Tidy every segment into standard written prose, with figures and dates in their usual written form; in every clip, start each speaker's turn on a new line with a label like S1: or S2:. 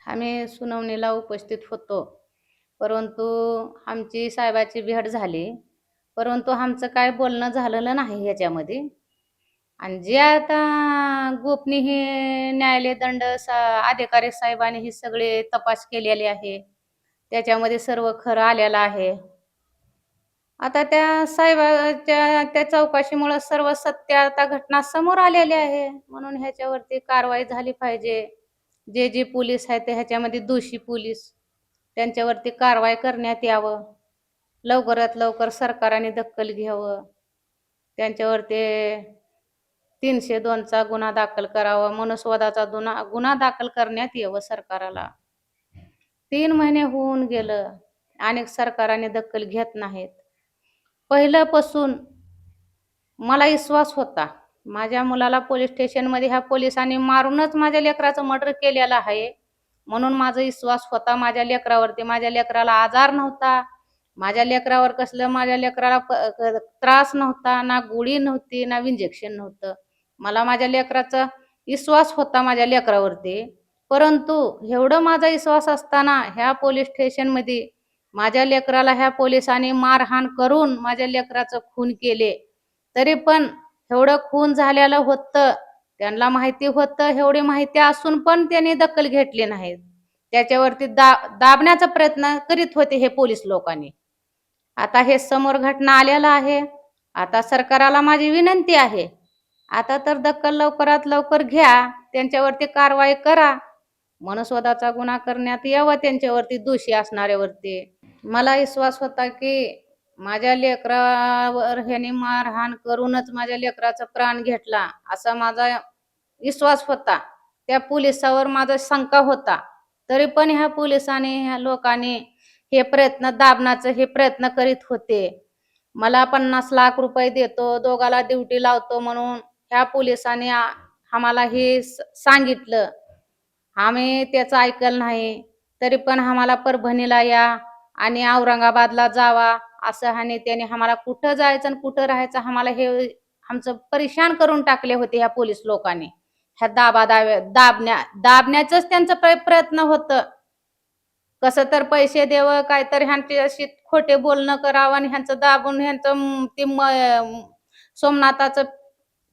S1: आम्ही सुनावणीला उपस्थित होतो. परंतु आमची साहेबाची भेट झाली. परंतु आमचं काय बोलणं झालेलं नाही ह्याच्यामध्ये. आणि जे आता गोपनीय हे न्यायालय दंड अधिकारी साहेबांनी ही सगळे तपास केलेले आहे. त्याच्यामध्ये सर्व खरं आलेलं आहे. आता त्या साहेबाच्या त्या चौकशीमुळे सर्व सत्य आता घटना समोर आलेली आहे. म्हणून ह्याच्यावरती कारवाई झाली पाहिजे. जे पोलीस आहेत ते ह्याच्यामध्ये दोषी पोलीस त्यांच्यावरती कारवाई करण्यात यावं. लवकरात लवकर सरकारने दखल घ्यावं. त्यांच्यावरती 302 चा गुन्हा दाखल करावा. मनुस्वादाचा गुन्हा दाखल करण्यात यावं सरकारला. 3 महिने होऊन गेलं आणि सरकारने दखल घेत नाहीत. पहिल्यापासून मला विश्वास होता. माझ्या मुलाला पोलीस स्टेशनमध्ये ह्या पोलिसांनी मारूनच माझ्या लेकराचं मर्डर केलेलं आहे. म्हणून माझा विश्वास होता माझ्या लेकरावरती. माझ्या लेकराला आजार नव्हता. माझ्या लेकरावर माझ्या लेकराला त्रास नव्हता, ना गोळी नव्हती, ना इंजेक्शन नव्हतं. मला माझ्या लेकराचा विश्वास होता माझ्या लेकरावरती. परंतु एवढं माझा विश्वास असताना ह्या पोलीस स्टेशनमध्ये माझ्या लेकराला ह्या पोलिसांनी मारहाण करून माझ्या लेकराचं खून केले. तरी पण एवढं खून झालेलं होतं, त्यांना माहिती होतं. एवढी माहिती असून पण त्यांनी दखल घेतली नाही. त्याच्यावरती दाबण्याचा प्रयत्न करीत होते हे पोलीस लोकांनी. आता हे समोर घटना आलेला आहे. आता सरकारला माझी विनंती आहे, आता तर दखल लवकरात लवकर घ्या. त्यांच्यावरती कारवाई करा. मनुस्वादाचा गुन्हा करण्यात यावा त्यांच्यावरती, दोषी असणाऱ्यावरती. मला विश्वास होता की माझ्या लेकरावर ह्याने मारहाण करूनच माझ्या लेकराचा प्राण घेतला असा माझा विश्वास होता. त्या पोलिसावर माझा शंका होता. तरी पण ह्या पोलिसांनी ह्या लोकांनी हे प्रयत्न दाबण्याचे हे प्रयत्न करीत होते. मला 50 लाख रुपये देतो, दोघाला ड्युटी लावतो म्हणून ह्या पोलिसांनी आम्हाला हे सांगितलं. आम्ही त्याचं ऐकलं नाही. तरी पण आम्हाला परभणीला या आणि औरंगाबादला जावा असं त्याने आम्हाला कुठं जायचं आणि कुठं राहायचं आम्हाला हे आमचं परेशान करून टाकले होते ह्या पोलीस लोकांनी. ह्या दाबण्याचंच त्यांचं प्रयत्न होतं. कसं तर पैसे द्यावं, काहीतरी ह्यांच्याशी खोटे बोलणं करावं आणि ह्यांचं दाबून ह्यांचं ते सोमनाथाचं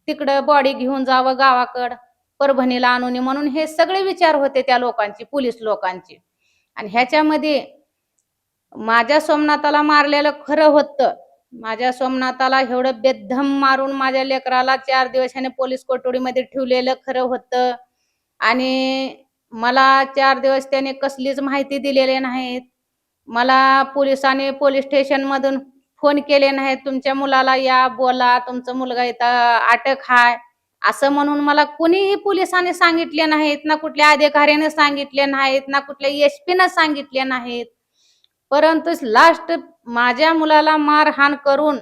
S1: तिकडं बॉडी घेऊन जावं गावाकडं, परभणीला आणून म्हणून हे सगळे विचार होते त्या लोकांचे, पोलीस लोकांचे. आणि ह्याच्यामध्ये माझ्या सोमनाथाला मारलेलं खरं होतं. माझ्या सोमनाथाला एवढं बेदम मारून माझ्या लेकराला 4 दिवस ह्याने पोलीस कोठडीमध्ये ठेवलेलं खरं होतं. आणि मला 4 दिवस त्याने कसलीच माहिती दिलेली नाहीत. मला पोलिसांनी पोलीस स्टेशनमधून फोन केले नाहीत, तुमच्या मुलाला या बोला, तुमचा मुलगा इथं अटक आहे असं म्हणून मला कुणीही पोलिसांनी सांगितले नाहीत, ना कुठल्या अधिकाऱ्याने सांगितले नाहीत, ना कुठल्या एसपीने सांगितले नाहीत. परंतु लास्ट माझ्या मुलाला मारहाण करून,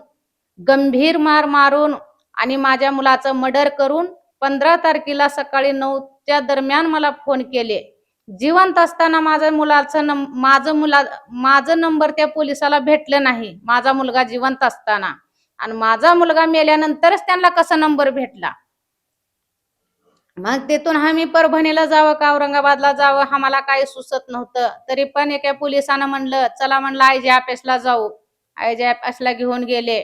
S1: गंभीर मारून आणि माझ्या मुलाचं मर्डर करून 15 तारखेला सकाळी 9च्या दरम्यान मला फोन केले. जिवंत असताना माझं नंबर त्या पोलिसाला भेटलं नाही. माझा मुलगा जिवंत असताना आणि माझा मुलगा मेल्यानंतरच त्यांना कसा नंबर भेटला. मग तिथून आम्ही परभणीला जावं का औरंगाबादला जावं आम्हाला काही सुचत नव्हतं. तरी पण एका पोलिसानं म्हणलं चला, म्हणलं आयजी ऑफिसला जाऊ. आयजी ऑफिसला घेऊन गेले.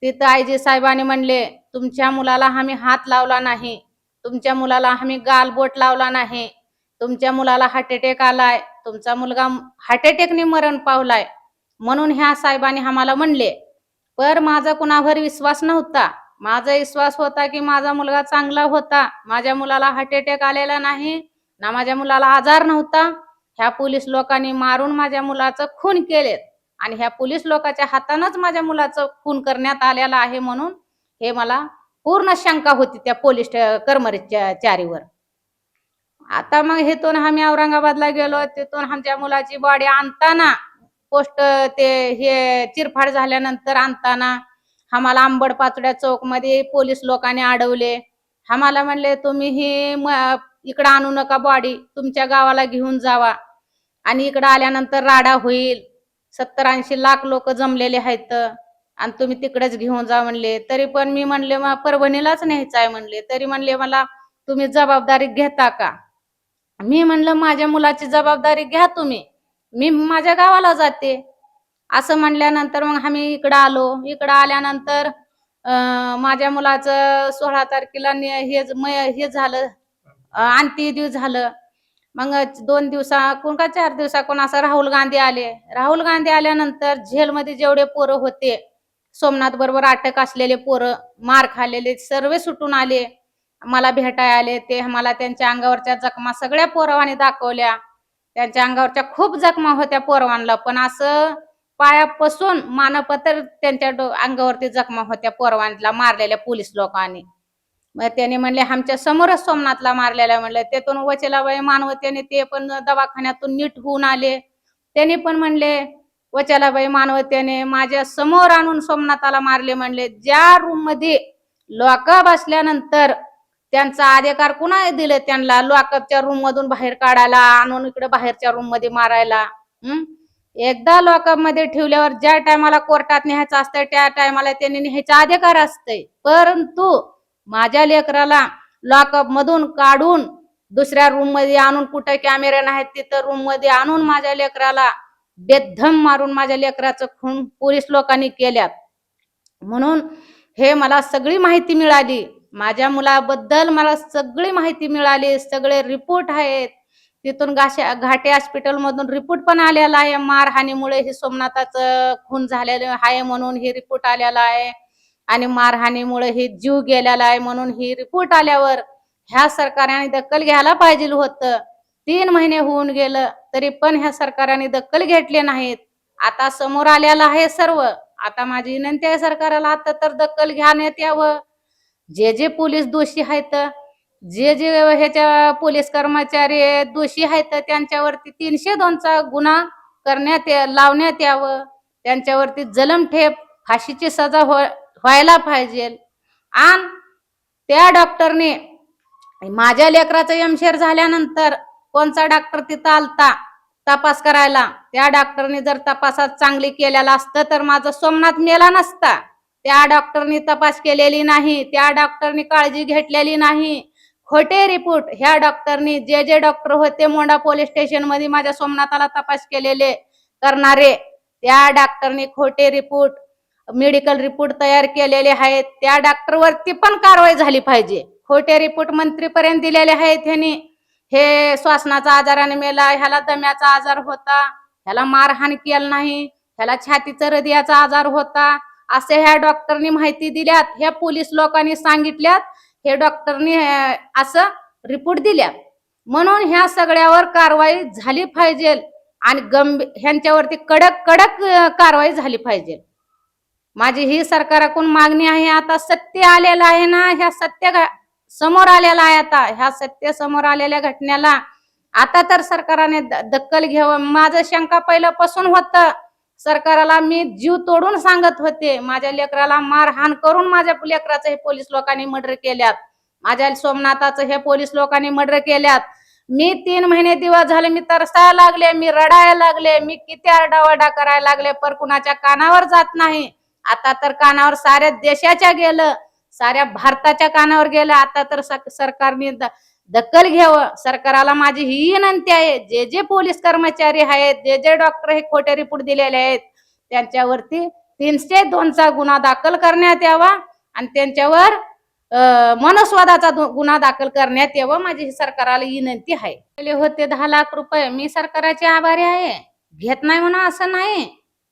S1: तिथं आयजी साहेबांनी म्हणले तुमच्या मुलाला आम्ही हात लावला नाही, तुमच्या मुलाला आम्ही गालबोट लावला नाही, तुमच्या मुलाला हार्ट अटॅक आलाय, तुमचा मुलगा हार्ट अटॅकने मरण पावलाय म्हणून ह्या साहेबांनी आम्हाला म्हणले. पर माझा कुणावर विश्वास नव्हता. माझा विश्वास होता की माझा मुलगा चांगला होता, माझ्या मुलाला हार्ट अटॅक आलेला नाही, ना माझ्या मुलाला आजार नव्हता. ह्या पोलीस लोकांनी मारून माझ्या मुलाचं खून केले आणि ह्या पोलीस लोकांच्या हातानंच माझ्या मुलाचं खून करण्यात आलेला आहे म्हणून हे मला पूर्ण शंका होती त्या पोलीस कर्मचारीवर. आता मग हेतून आम्ही औरंगाबादला गेलो. तिथून आमच्या मुलाची बॉडी आणताना पोस्ट ते हे चिरफाड झाल्यानंतर आणताना आम्हाला आंबड पाचोड्या चौक मध्ये पोलीस लोकांनी अडवले. आम्हाला म्हणले तुम्ही ही इकडं आणू नका, बॉडी तुमच्या गावाला घेऊन जावा आणि इकडं आल्यानंतर राडा होईल, 70-80 लाख लोक जमलेले आहेत आणि तुम्ही तिकडेच घेऊन जा म्हणले. तरी पण मी म्हणले मग परभणीलाच न्यायचं आहे म्हणले. तरी म्हणले मला तुम्ही जबाबदारी घेता का. मी म्हणलं माझ्या मुलाची जबाबदारी घ्या तुम्ही, मी माझ्या गावाला जाते असं म्हणल्यानंतर मग आम्ही इकडं आलो. इकडं आल्यानंतर माझ्या मुलाचं 16 तारखेला हे झालं, अंत्यविधी झालं. मग 2 दिवसाकून का 4 दिवसाकून असं राहुल गांधी आले. राहुल गांधी आल्यानंतर जेलमध्ये जेवढे पोरं होते, सोमनाथ बरोबर अटक असलेले पोरं, मार खाल्लेले सर्व सुटून आले. मला भेटायला आले. ते मला त्यांच्या अंगावरच्या जखमा सगळ्या पोरावांनी दाखवल्या. त्यांच्या अंगावरच्या खूप जखमा होत्या पोरवांना, पण असं पायापासून मानपत्र त्यांच्या अंगावरती जखमा होत्या पोरवांना मारलेल्या पोलीस लोकांनी. मग त्याने म्हणले आमच्या समोरच सोमनाथला मारलेला म्हणलं. तेथून वचलाबाई मानवतेने ते पण दवाखान्यातून नीट होऊन आले. त्यांनी पण म्हणले वचलाबाई मानवतेने माझ्या समोर आणून सोमनाथाला मारले म्हणले. ज्या रूम मध्ये लॉकअप असल्यानंतर त्यांचा अधिकार कुणा दिले त्यांना लॉकअपच्या रूम मधून बाहेर काढायला, आणून इकडे बाहेरच्या रूम मध्ये मारायला? एकदा लॉकअप मध्ये ठेवल्यावर ज्या टायमाला कोर्टात न्यायचं असतं त्या टायमाला त्यांनी न्यायचा अधिकार असतंय. परंतु माझ्या लेकराला लॉकअप मधून काढून दुसऱ्या रूम मध्ये आणून, कुठे कॅमेरे नाहीत तिथं रूम मध्ये आणून माझ्या लेकराला बेदम मारून माझ्या लेकराचं खून पोलीस लोकांनी केल्यात. म्हणून हे मला सगळी माहिती मिळाली. माझ्या मुलाबद्दल मला सगळी माहिती मिळाली. सगळे रिपोर्ट आहेत. तिथून घाटे हॉस्पिटल मधून रिपोर्ट पण आलेला आहे. मारहाणीमुळे हे सोमनाथाचं खून झालेलं आहे म्हणून ही रिपोर्ट आलेला आहे, आणि मारहाणीमुळे हे जीव गेलेला आहे म्हणून ही रिपोर्ट आल्यावर ह्या सरकारने दखल घ्यायला पाहिजे होतं. 3 महिने होऊन गेलं तरी पण ह्या सरकारने दखल घेतली नाहीत. आता समोर आलेलं आहे सर्व. आता माझी विनंती आहे सरकारला, आता तर दखल घेण्यात यावं. जे पोलीस दोषी आहेत, जे ह्याच्या पोलीस कर्मचारी दोषी आहेत त्यांच्यावरती 302चा गुन्हा लावण्यात यावं. त्यांच्यावरती जलमठेप फाशीची सजा व्हायला पाहिजे. आणि त्या डॉक्टरने माझ्या लेकराचं एमशेर झाल्यानंतर कोणचा डॉक्टर तिथं आलता तपास करायला, त्या डॉक्टरने जर तपासात चांगली केलेला असतं तर माझा सोमनाथ मेला नसता. त्या डॉक्टरनी तपास केलेली नाही. त्या डॉक्टरनी काळजी घेतलेली नाही. खोटे रिपोर्ट ह्या डॉक्टरनी, जे डॉक्टर होते मोंडा पोलीस स्टेशन मध्ये माझ्या सोमनाथाला तपास केलेले करणारे, त्या डॉक्टरनी खोटे रिपोर्ट, मेडिकल रिपोर्ट तयार केलेले आहेत. त्या डॉक्टरवरती पण कारवाई झाली पाहिजे. खोटे रिपोर्ट मंत्रीपर्यंत दिलेले आहेत. ह्यांनी हे श्वासनाचा आजाराने मेला, ह्याला दम्याचा आजार होता, ह्याला मारहाण केलं नाही, ह्याला छातीचा हृदयाचा आजार होता, असे ह्या डॉक्टरनी माहिती दिल्यात. ह्या पोलीस लोकांनी सांगितल्यात, हे डॉक्टरनी असं रिपोर्ट दिल्यात. म्हणून ह्या सगळ्यावर कारवाई झाली पाहिजे आणि ह्यांच्यावरती कडक कारवाई झाली पाहिजे. माझी ही सरकारकडून मागणी आहे. आता सत्य आलेलं आहे ना, ह्या सत्य समोर आलेला आहे. आता ह्या सत्य समोर आलेल्या घटनेला आता तर सरकारने दखल घ्यावं. माझं शंका पहिल्यापासून होतं सरकारला. मी जीव तोडून सांगत होते, माझ्या लेकराला मारहाण करून माझ्या लेकराचं हे पोलीस लोकांनी मर्डर केल्यात, माझ्या सोमनाथाचं हे पोलीस लोकांनी मर्डर केल्यात. मी 3 महिने दिवस झाले मी तरसायला लागले, मी रडायला लागले, मी किती आरडाओरडा करायला लागले, पर कुणाच्या कानावर जात नाही. आता तर कानावर साऱ्या देशाच्या गेलं, साऱ्या भारताच्या कानावर गेलं. आता तर सरकारने दखल घ्यावं. सरकारला माझी ही विनंती आहे, जे पोलीस कर्मचारी आहेत, जे डॉक्टर हे खोटे रिपोर्ट दिलेले आहेत, त्यांच्यावरती 302चा गुन्हा दाखल करण्यात यावा आणि त्यांच्यावर मनस्वादाचा गुन्हा दाखल करण्यात यावं. माझी सरकारला विनंती आहे. पहिले होते 10 लाख रुपये. मी सरकारचे आभारी आहे, घेत नाही म्हणा असं नाही,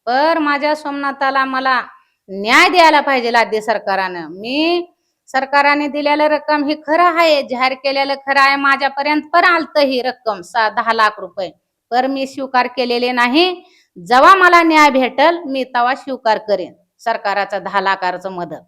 S1: पर माझ्या सोमनाथाला मला न्याय द्यायला पाहिजे राज्य सरकारनं. मी सरकारने दिलेलं रक्कम ही खरं आहे, जाहीर केलेलं खरं आहे, माझ्यापर्यंत पण आलतं ही रक्कम 10 लाख रुपये, पर मी स्वीकार केलेले नाही. जेव्हा मला न्याय भेटल मी तेव्हा स्वीकार करेन सरकाराचा 10 लाखाचं मदत.